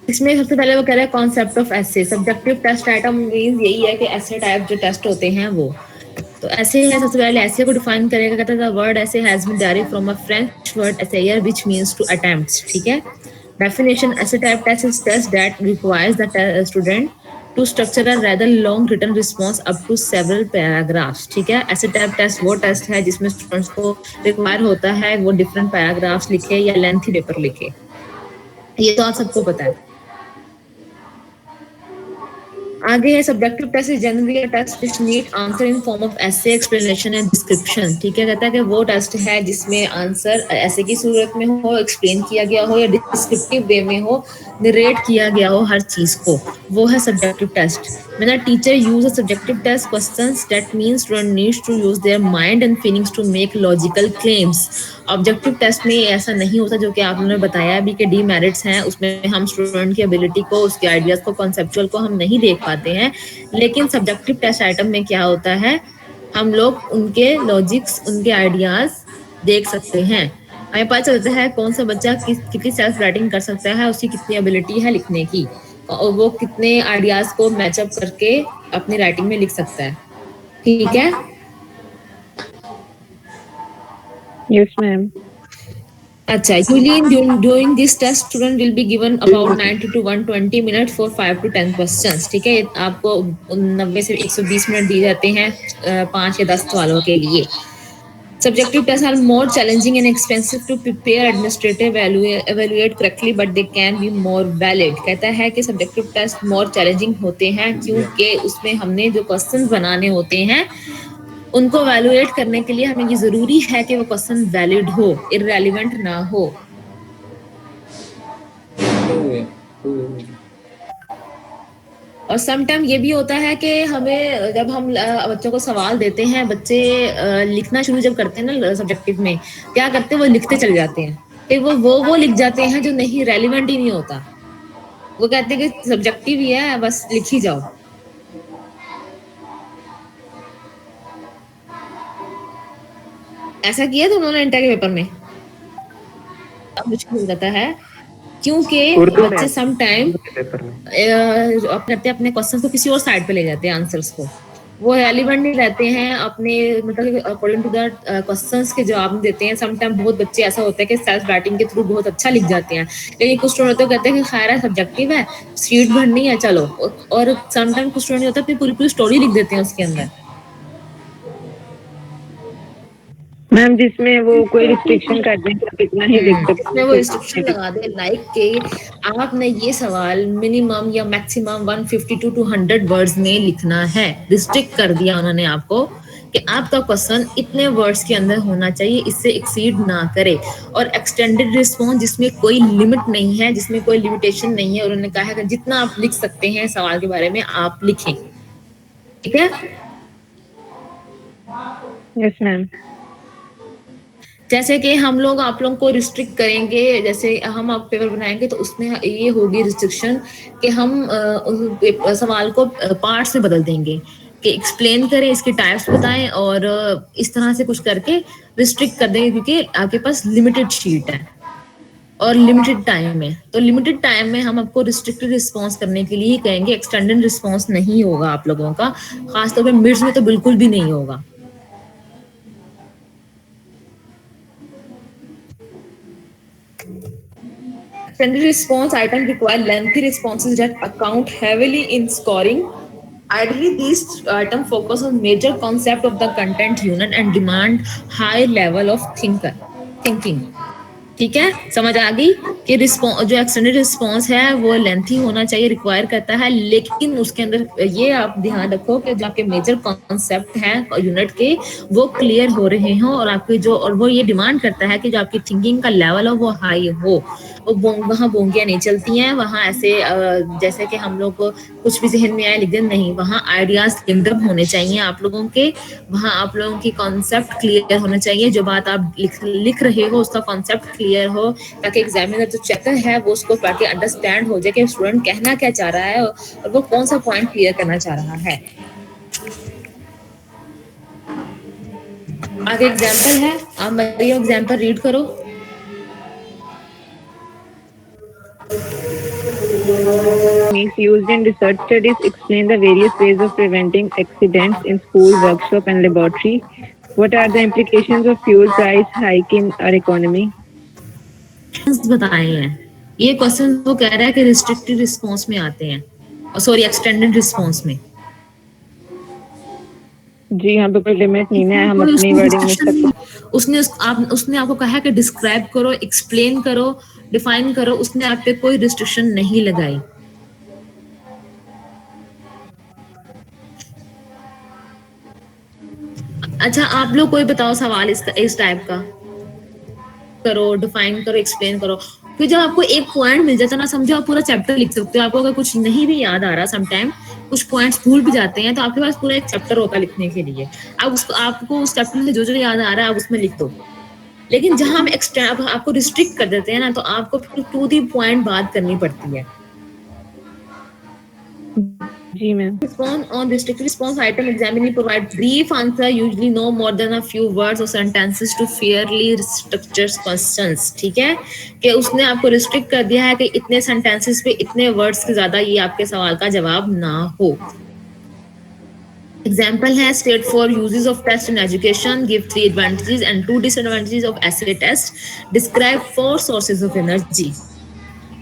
इसमें सबसे पहले वो कह रहा है concept of essay. Subjective test item means यही है कि ऐसे टाइप जो टेस्ट होते हैं वो। तो ऐसे है, सबसे पहले ऐसे को डिफाइन करेगा, कहता है the word essay has been derive from a French word essayer which means to attempts, ठीक है। Definition, essay type test is test that requires the student to structure a rather long written response up to several paragraphs, ठीक है। ऐसे type test वो test है जिसमें students को require होता है वो डिफरेंट पैराग्राफ्स लिखे या लेंथी पेपर लिखे। ये तो आप सबको पता है। आगे है subjective test is generally a test which need answer in form of essay, explanation and description, ठीक है। कहता है कि वो टेस्ट है जिसमें आंसर ऐसे की सूरत में हो, एक्सप्लेन किया गया हो या डिस्क्रिप्टिव वे में हो, नरेट किया गया हो हर चीज को, वो है subjective test. When a teacher uses subjective test questions, that means student needs to use their mind and feelings to make logical claims. Objective test में ऐसा नहीं होता, जो कि आपने बताया अभी के डीमेरिट्स हैं, उसमें हम स्टूडेंट की एबिलिटी को, उसके आइडियाज को, कॉन्सेप्चुअल को हम नहीं देख पाते हैं। लेकिन सब्जेक्टिव टेस्ट आइटम में क्या होता है, हम लोग उनके लॉजिक्स, उनके आइडियाज देख सकते हैं। हमें पता चलता है कौन सा बच्चा कितनी सेल्फ राइटिंग कर सकता है, उसकी कितनी एबिलिटी है लिखने की, और वो कितने आइडियाज को मैचअप करके अपनी राइटिंग में लिख सकता है, ठीक है। Yes, ma'am. अच्छा, usually during this test student will be given about 90 to 120 minutes for 5 to 10 questions, ठीक है। आपको 90 से 120 मिनट दिए जाते हैं 5 या 10 सवालों के लिए। Subjective tests are more challenging and expensive to prepare, administrative evaluate correctly, but they can be more valid। कहता है कि subjective test more challenging होते हैं क्योंकि उसमें हमने जो questions बनाने होते हैं उनको वैल्यूएट करने के लिए हमें ये जरूरी है कि वो क्वेश्चन वैलिड हो, इररेलेवेंट ना हो। और सम टाइम ये भी होता है कि हमें जब हम बच्चों को सवाल देते हैं, बच्चे लिखना शुरू जब करते हैं ना सब्जेक्टिव में, क्या करते हैं वो लिखते चले जाते हैं, फिर वो लिख जाते हैं जो नहीं रेलिवेंट ही नहीं होता। वो कहते हैं कि सब्जेक्टिव ही है बस लिख ही जाओ। ऐसा किया था उन्होंने इंटर के पेपर में, अब मुश्किल हो जाता है क्योंकि बच्चे सम टाइम अपने क्वेश्चन को किसी और साइड पे ले जाते हैं, आंसर्स को वो रेलिवेंट नहीं रहते हैं अपने, मतलब अकॉर्डिंग टू दैट क्वेश्चंस के जवाब देते हैं। सम टाइम बहुत बच्चे ऐसा होता है कि सेल्फ राइटिंग के थ्रू बहुत अच्छा लिख जाते हैं, लेकिन कुछ स्टूडेंट तो कहते हैं कि खैर है सब्जेक्टिव है, सीट भरनी है चलो, और सम टाइम कुछ स्टूडेंट होता है पूरी पूरी स्टोरी लिख देते हैं उसके अंदर। मैम जिसमें वो कोई रिस्ट्रिक्शन कर दें तो कितना ही लिख सकते इसमें वो रिस्ट्रिक्शन लगा दे लाइक के आपने ये सवाल मिनिमम या मैक्सिमम 150 to 200 वर्ड्स में लिखना है। रिस्ट्रिक्ट कर दिया उन्होंने आपको कि आपका क्वेश्चन इतने वर्ड्स के अंदर होना चाहिए, इससे एक्सीड ना करे। और एक्सटेंडेड रिस्पॉन्स जिसमें कोई लिमिट नहीं है, जिसमें कोई लिमिटेशन नहीं है, उन्होंने कहा है कि जितना आप लिख सकते हैं सवाल के बारे में आप लिखें, ठीक है। Yes ma'am. जैसे कि हम लोग आप लोगों को रिस्ट्रिक्ट करेंगे, जैसे हम आप पेपर बनाएंगे तो उसमें ये होगी रिस्ट्रिक्शन कि हम सवाल को पार्ट्स में बदल देंगे कि एक्सप्लेन करें, इसके टाइप्स बताएं और इस तरह से कुछ करके रिस्ट्रिक्ट कर देंगे, क्योंकि आपके पास लिमिटेड शीट है और लिमिटेड टाइम है। तो लिमिटेड टाइम में हम आपको रिस्ट्रिक्टेड रिस्पॉन्स करने के लिए ही कहेंगे, एक्सटेंडेड रिस्पॉन्स नहीं होगा आप लोगों का, खासतौर पर मिड्स में तो बिल्कुल भी नहीं होगा। Extended response item require lengthy responses that account heavily in scoring. Ideally, these items focus on major concept of the content unit and demand high level of thinking. ठीक है, समझ आ गई कि रिस्पॉन्स जो एक्सटेंडेड रिस्पॉन्स है वो lengthy होना चाहिए, रिक्वायर करता है, लेकिन उसके अंदर ये आप ध्यान रखो कि जो आपके मेजर कॉन्सेप्ट हैं यूनिट के वो क्लियर हो रहे हों, और आपके जो और वो ये डिमांड करता है कि जो आपकी थिंकिंग का लेवल हो वो हाई हो। वहाँ बोंगियाँ नहीं चलती हैं, वहाँ ऐसे जैसे कि हम लोग को कुछ भी जहन में आए लिख दें, नहीं, वहाँ आइडियाज लिंकअप होने चाहिए आप लोगों के, वहाँ आप लोगों की कॉन्सेप्ट क्लियर होना चाहिए, जो बात आप लिख रहे हो उसका कॉन्सेप्ट क्लियर हो, ताकि एग्जामिनर जो चेकर है वो उसको पढ़ के अंडरस्टैंड हो जाए कि स्टूडेंट कहना क्या चाह रहा है और वो कौन सा पॉइंट क्लियर करना चाह रहा है। आगे एग्जाम्पल है, आप मेरी एग्जाम्पल रीड करो। Techniques used in research studies explain the various ways of preventing accidents in school, workshop, and laboratory. What are the implications of fuel price hike in our economy? बताए हैं, ये question वो कह रहा है कि restricted response में आते हैं, सॉरी एक्सटेंडेड रिस्पॉन्स में। जी हाँ, तो कोई लिमिट नहीं है, हम कोई अपनी उसमें वर्डिंग में restriction सब नहीं, उसने आपको कहा है कि डिस्क्राइब करो, एक्सप्लेन करो, डिफाइन करो, उसने आप पे कोई रिस्ट्रिक्शन नहीं लगाई। अच्छा, आप लोग कोई बताओ सवाल इस टाइप का, करो, डिफाइन करो, एक्सप्लेन करो। फिर जब आपको एक पॉइंट मिल जाता है ना, समझो आप पूरा चैप्टर लिख सकते हो। आपको अगर कुछ नहीं भी याद आ रहा, समटाइम कुछ पॉइंट्स भूल भी जाते हैं, तो आपके पास पूरा एक चैप्टर होता है लिखने के लिए। आपको उस चैप्टर में जो जो याद आ रहा है आप उसमें लिख दो। लेकिन जहां हम एक्सट्रा आपको रिस्ट्रिक्ट कर देते हैं ना, तो आपको फिर टू दी पॉइंट बात करनी पड़ती है। जी ma'am. Response on restricted response item examining provide brief answer, usually no more than a few words or sentences to fairly structure questions। ठीक है, कि उसने आपको रिस्ट्रिक्ट कर दिया है कि इतने सेंटेंसेस पे इतने वर्ड्स से ज्यादा ये आपके सवाल का जवाब ना हो। Example है state for uses of test in education, give 3 advantages and 2 disadvantages of essay test, describe 4 sources of energy।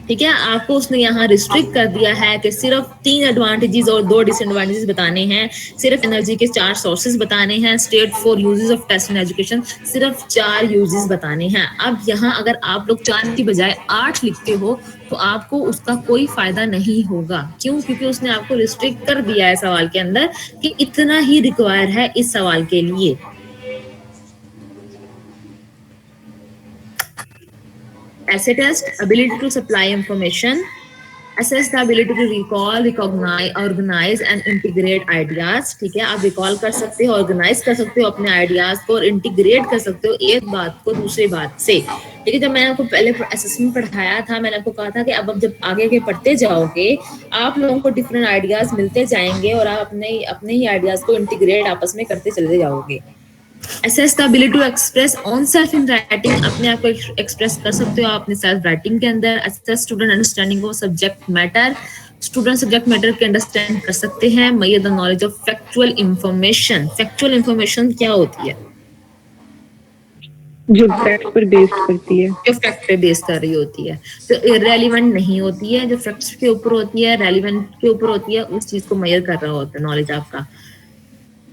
ठीक है, आपको उसने यहाँ रिस्ट्रिक्ट कर दिया है कि सिर्फ 3 एडवांटेजेस और 2 डिसएडवांटेजेस बताने हैं, सिर्फ एनर्जी के 4 सोर्सेज बताने हैं, state four uses of test in education सिर्फ 4 यूजेस बताने हैं। अब यहाँ अगर आप लोग 4 की बजाय 8 लिखते हो तो आपको उसका कोई फायदा नहीं होगा। क्यों? क्योंकि उसने आपको रिस्ट्रिक्ट कर दिया है सवाल के अंदर कि इतना ही रिक्वायर है इस सवाल के लिए। Essay test, ability to supply information, assess the ability to recall, recognize, organize and integrate ideas। ठीक है, आप रिकॉल कर सकते हो, ऑर्गेनाइज कर सकते हो अपने आइडियाज को और इंटीग्रेट कर सकते हो एक बात को दूसरी बात से। ठीक है, जब मैंने आपको पहले असेसमेंट पढ़ाया था, मैंने आपको कहा था कि अब जब आगे के पढ़ते जाओगे आप लोगों को डिफरेंट आइडियाज मिलते जाएंगे और आप अपने ही आइडियाज को इंटीग्रेट आपस में करते चले जाओगे। Assess the ability to express on self in writing, अपने आप को एक्सप्रेस कर सकते हो आप अपने सेल्फ राइटिंग के अंदर। Assess student understanding of subject matter, student subject matter के अंडरस्टैंड कर सकते हैं। Measure the knowledge of factual information, factual information क्या होती है? जो फैक्ट पर बेस्ड करती है, जो फैक्ट पे बेस कर रही होती है, तो इररेलेवेंट नहीं होती है। जो फैक्ट्स के ऊपर होती है, रेलिवेंट के ऊपर होती है, उस चीज को मेजर कर रहा होता है नॉलेज आपका।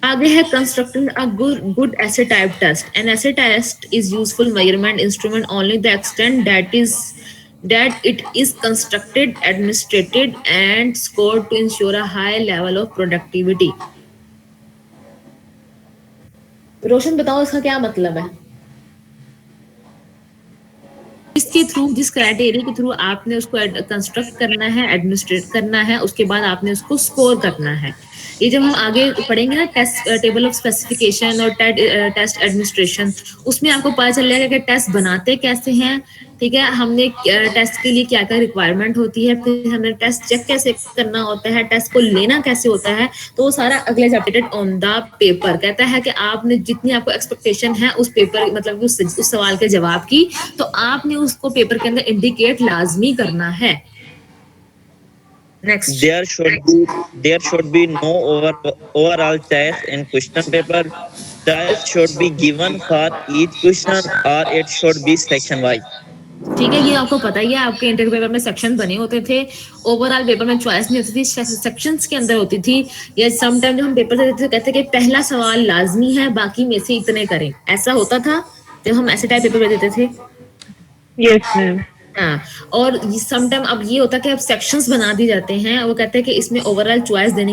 आगे है constructing a good essay type test. An essay test is useful measurement instrument only the extent that it is constructed, administrated and scored to ensure a high level of productivity। रोशन बताओ इसका क्या मतलब है? इसके through, जिस criteria के through आपने उसको कंस्ट्रक्ट करना है, एडमिनिस्ट्रेट करना है, उसके बाद आपने उसको स्कोर करना है। ये जब हम आगे पढ़ेंगे ना टेस्ट टेबल ऑफ स्पेसिफिकेशन और टेस्ट एडमिनिस्ट्रेशन, उसमें आपको पता चलेगा कि टेस्ट बनाते कैसे हैं। ठीक है, हमने टेस्ट के लिए क्या क्या रिक्वायरमेंट होती है, फिर हमें टेस्ट चेक कैसे करना होता है, टेस्ट को लेना कैसे होता है, तो वो सारा अगले चैप्टर ऑन द पेपर कहता है कि आपने जितनी आपको एक्सपेक्टेशन है उस पेपर मतलब उस सवाल के जवाब की, तो आपने उसको पेपर के अंदर इंडिकेट लाजमी करना है। Next. There should be no overall choice in question paper. Choice should be given for each question or it should be section wise। ठीक है, ये आपको पता ही है, आपके इंटरव्यू पेपर में सेक्शन बने होते थे। ओवरऑल पेपर में चॉइस नहीं होती थी, सेक्शंस के अंदर होती थी। या सम टाइम जब हम पेपर देते थे कहते कि पहला सवाल लाजमी है, बाकी में से इतने करें। ऐसा होता था जब हम ऐसे टाइप पेपर देते थे। Yes ma'am. हाँ, और सम टाइम अब ये होता है कि अब सेक्शंस बना दिए जाते हैं, वो कहते हैं कि इसमें ओवरऑल चॉइस देने की